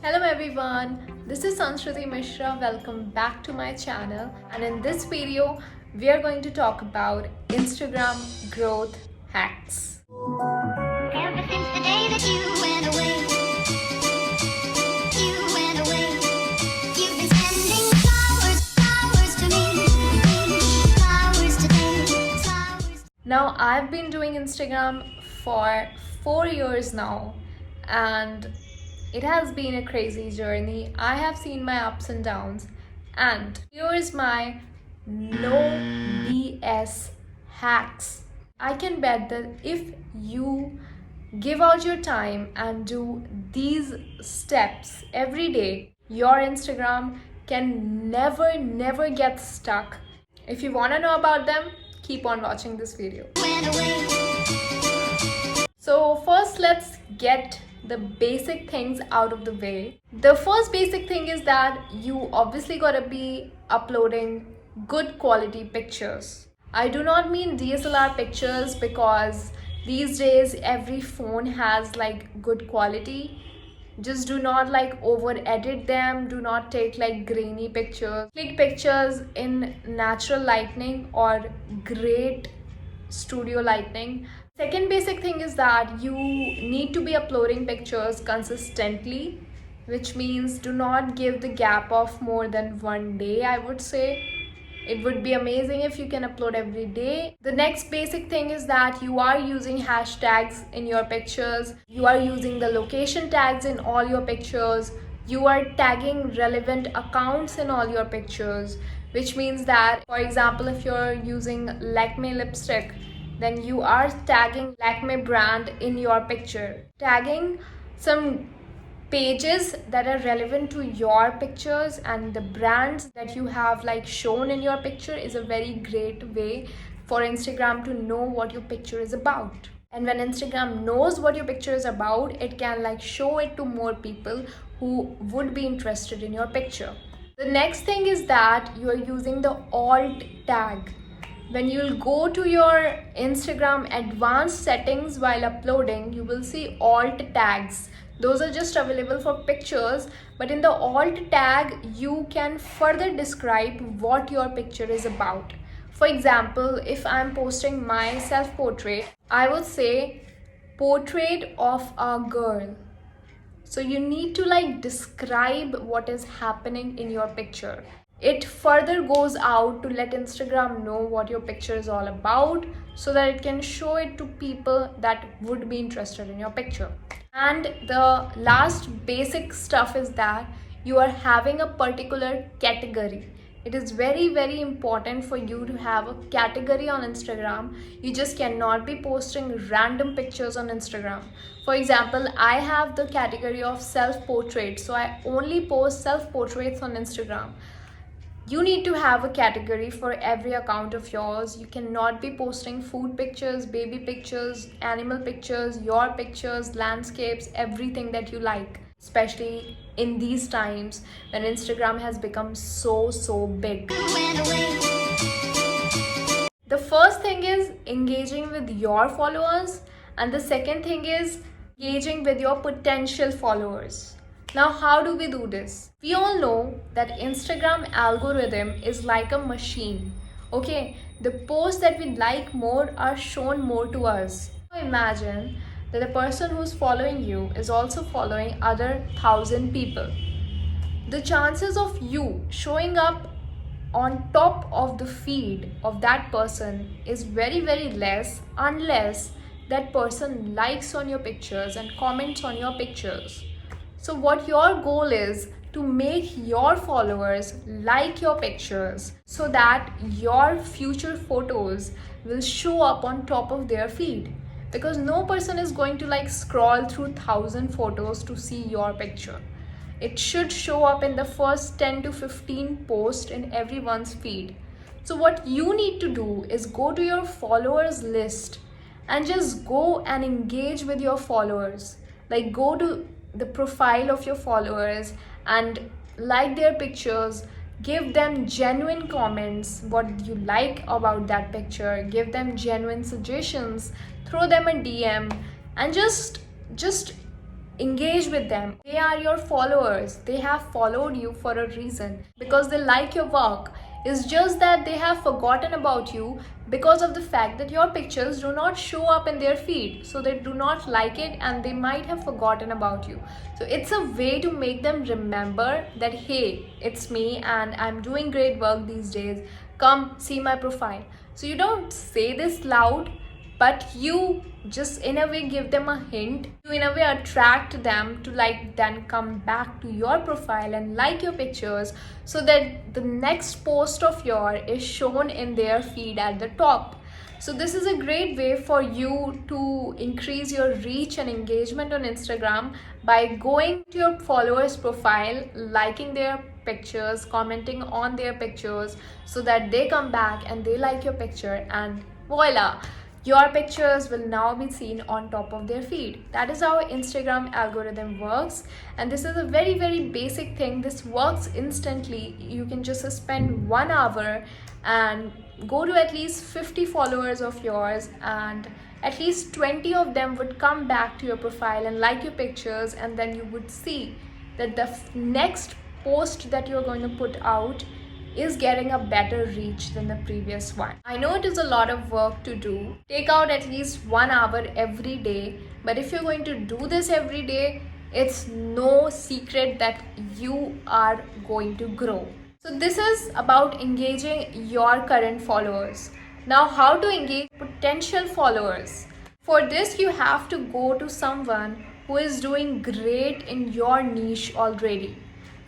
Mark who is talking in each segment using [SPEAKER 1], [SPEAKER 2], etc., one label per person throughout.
[SPEAKER 1] Hello everyone, this is Sanskruti Mishra. Welcome back to my channel, and in this video we are going to talk about Instagram growth hacks.
[SPEAKER 2] Ever since the day that you went away, you've been spending flowers to me, flowers today, flowers.
[SPEAKER 1] Now I've been doing Instagram for 4 years now, and it has been a crazy journey. I have seen my ups and downs, and here's my no BS hacks. I can bet that if you give out your time and do these steps every day, your Instagram can never get stuck. If you want to know about them, keep on watching this video. So first, let's get the basic things out of the way. The first basic thing is that you obviously gotta be uploading good quality pictures. I do not mean DSLR pictures, because these days every phone has like good quality. Just do not like over edit them. Do not take like grainy pictures. Click pictures in natural lighting or great studio lighting. Second basic thing is that you need to be uploading pictures consistently, which means do not give the gap of more than one day. I would say it would be amazing if you can upload every day. The next basic thing is that you are using hashtags in your pictures. You are using the location tags in all your pictures. You are tagging relevant accounts in all your pictures, which means that, for example, if you're using Lakme lipstick, then you are tagging Lakme brand in your picture. Tagging some pages that are relevant to your pictures and the brands that you have like shown in your picture is a very great way for Instagram to know what your picture is about. And when Instagram knows what your picture is about, it can like show it to more people who would be interested in your picture. The next thing is that you are using the alt tag. When you'll go to your Instagram advanced settings while uploading, you will see alt tags. Those are just available for pictures, but in the alt tag, you can further describe what your picture is about. For example, if I'm posting my self-portrait, I will say portrait of a girl. So you need to like describe what is happening in your picture. It further goes out to let Instagram know what your picture is all about, so that it can show it to people that would be interested in your picture. And the last basic stuff is that you are having a particular category. It is very important for you to have a category on Instagram. You just cannot be posting random pictures on Instagram. For example, I have the category of self-portrait, so I only post self-portraits on Instagram. You need to have a category for every account of yours. You cannot be posting food pictures, baby pictures, animal pictures, your pictures, landscapes, everything that you like, especially in these times when Instagram has become so big. The first thing is engaging with your followers, and the second thing is engaging with your potential followers. Now, how do we do this? We all know that Instagram algorithm is like a machine. Okay, the posts that we like more are shown more to us. Imagine that the person who's following you is also following other 1,000 people. The chances of you showing up on top of the feed of that person is very less, unless that person likes on your pictures and comments on your pictures. So what your goal is to make your followers like your pictures, so that your future photos will show up on top of their feed, because no person is going to like scroll through 1,000 photos to see your picture. It should show up in the first 10 to 15 posts in everyone's feed. So what you need to do is go to your followers list and just go and engage with your followers. Like, go to the profile of your followers and like their pictures, give them genuine comments what you like about that picture, give them genuine suggestions, throw them a DM, and just engage with them. They are your followers. They have followed you for a reason because they like your work. It's just that they have forgotten about you because of the fact that your pictures do not show up in their feed. So they do not like it and they might have forgotten about you. So it's a way to make them remember that, hey, it's me and I'm doing great work these days. Come see my profile. So you don't say this loud, but you just in a way give them a hint to in a way attract them to like then come back to your profile and like your pictures, so that the next post of yours is shown in their feed at the top. So this is a great way for you to increase your reach and engagement on Instagram by going to your followers profile, liking their pictures, commenting on their pictures, so that they come back and they like your picture, and voila, your pictures will now be seen on top of their feed. That is how Instagram algorithm works, and this is a very basic thing. This works instantly. You can just spend 1 hour and go to at least 50 followers of yours, and at least 20 of them would come back to your profile and like your pictures, and then you would see that the next post that you're going to put out is getting a better reach than the previous one. I know it is a lot of work to do. Take out at least 1 hour every day, but if you're going to do this every day, it's no secret that you are going to grow. So this is about engaging your current followers. Now, how to engage potential followers? For this, you have to go to someone who is doing great in your niche already.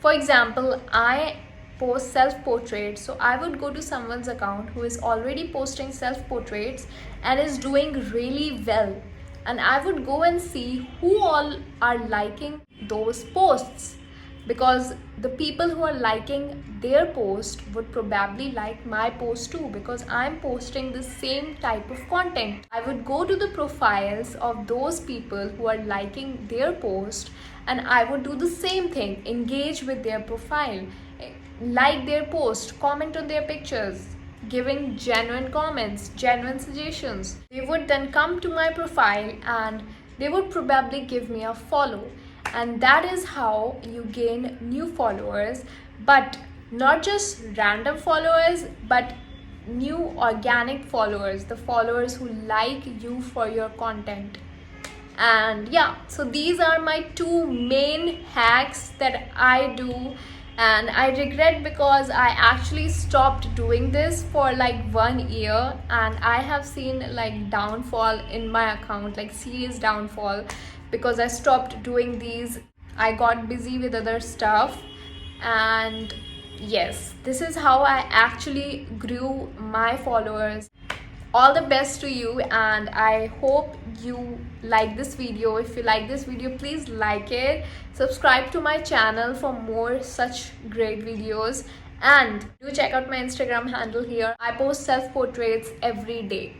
[SPEAKER 1] For example, I post self-portraits, so I would go to someone's account who is already posting self-portraits and is doing really well, and I would go and see who all are liking those posts, because the people who are liking their post would probably like my post too, because I'm posting the same type of content. I would go to the profiles of those people who are liking their post, and I would do the same thing, engage with their profile, like their post, comment on their pictures, giving genuine comments, genuine suggestions. They would then come to my profile and they would probably give me a follow, and that is how you gain new followers, but not just random followers, but new organic followers, the followers who like you for your content. And yeah, so these are my 2 main hacks that I do, and I regret because I actually stopped doing this for like 1 year, and I have seen like downfall in my account, like serious downfall, because I stopped doing these. I got busy with other stuff, and yes, this is how I actually grew my followers. All the best to you, and I hope you like this video. If you like this video, please like it, subscribe to my channel for more such great videos, and do check out my Instagram handle here. I post self-portraits every day.